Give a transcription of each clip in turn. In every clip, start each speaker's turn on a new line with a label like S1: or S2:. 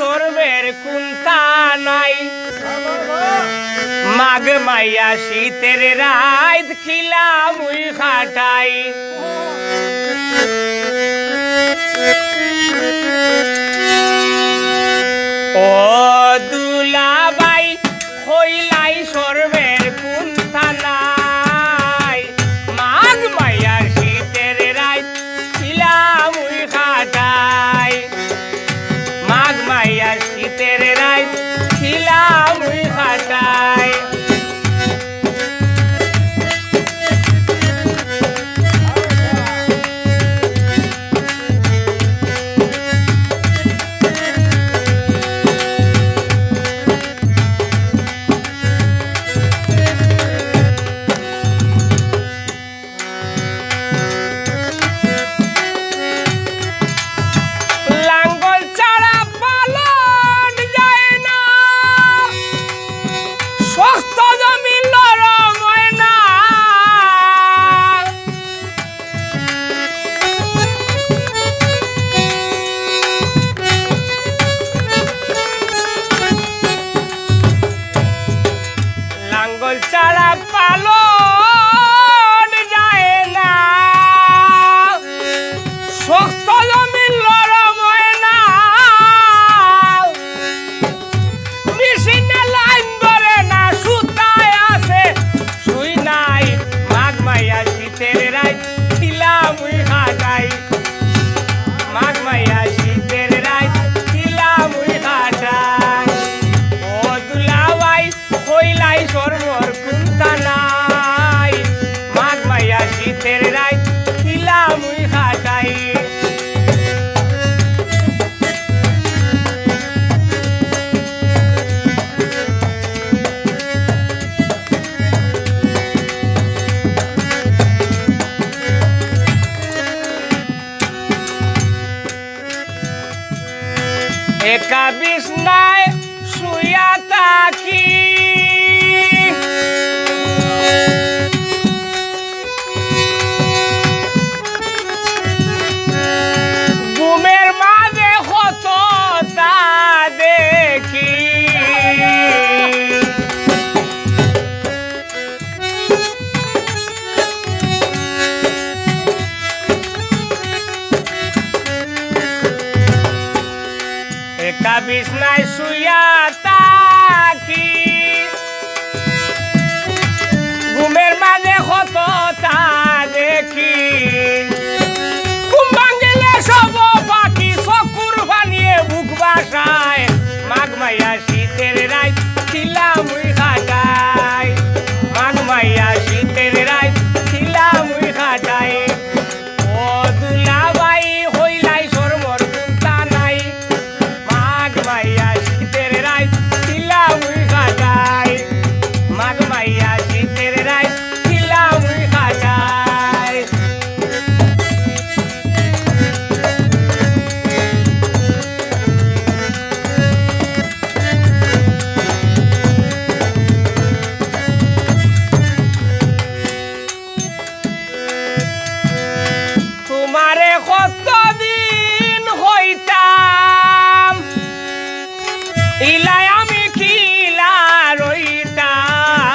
S1: সরবের কুন্তা নাই মাঘ মাইয়া শীতের রাত খিলা মুই খাটাই ও দুলাবাই হইলাই সরবের কুন্তা নাই মাঘ মাইয়া শীতের রাত খিলা মুই খাটাই মাঘ মাইয়া শীতের রাত খিলা মুই খাটাই ছাড়া পালন যায় না শক্ত জমি লরম হয় না মেশিনে লাইন ধরে না সুতায় আছে শুই নাই মাঘ মাইয়া শীতের রাত খিলা মুই খাটাই মাঘ মাইয়া শীতের রাত খিলা মুই খাটাই ও দুলাবাই হইলাই সরবর কুন্তা নাই মাঘ মাইয়া শীতের রাত খিলা মুই খাটাই একা বিছনায় শুইয়া থাকি ঘুমের মাঝে হততা দেখি একা বিছনায় শুইয়া থাকি ঘুমের মাঝে হততা দেখি ঘুম ভাঙিলে সব পাখি চকুর বানিয়ে বুক বাসায় মাঘ মাইয়া শীতের রাত খিলা মুই খাটাই মাঘ মাইয়া শীতের রাত খিলা মুই খাটাই ও দুলাবাই হইলাই সরমর কুন্তা নাই মাঘ মাইয়া শীতের রাত খিলা মুই খাটাই মাঘ মাইয়া শীতের রাত খিলা মুই খাটাই তোমারে কতদিন হইতাম ইলাই আমি খিলা রইতাম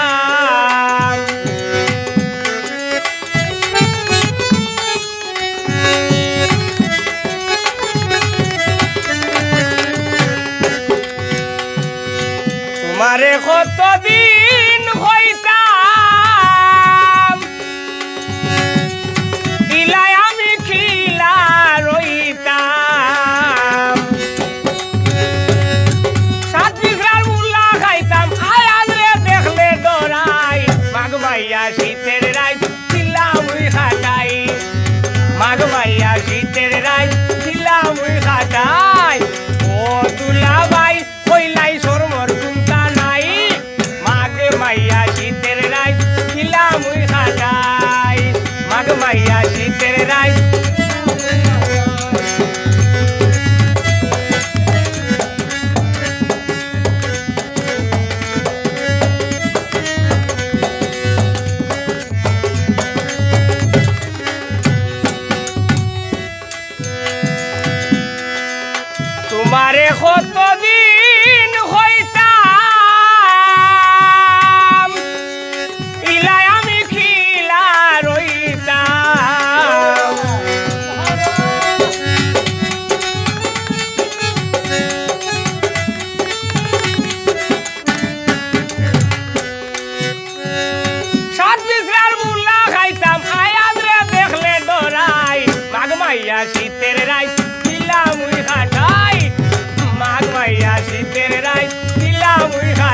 S1: তোমারে কতদিন হইতাম ইলাই আমি খিলা রইতাম সাত বিঘার মুল্লা খাইতাম আয়াজ রে দেখলে ডরাই মাঘ মাইয়া শীতের রাত খিলা মুই খাটাই মাঘ মাইয়া শীতের রাত খিলা মুই খাটাই ও দুলাবাই হইলাই সরমর কুন্তা নাই মাঘ মাইয়া শীতের রাত খিলা মুই খাটাই মাঘ মাইয়া শীতের রাত তোমারে কত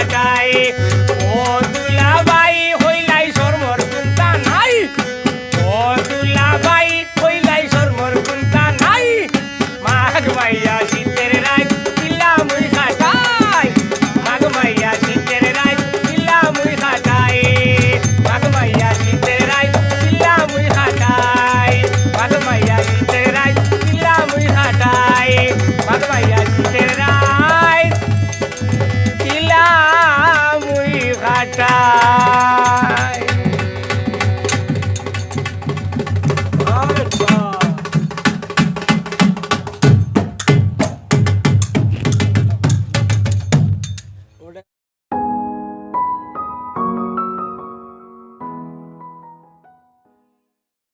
S1: খাটাই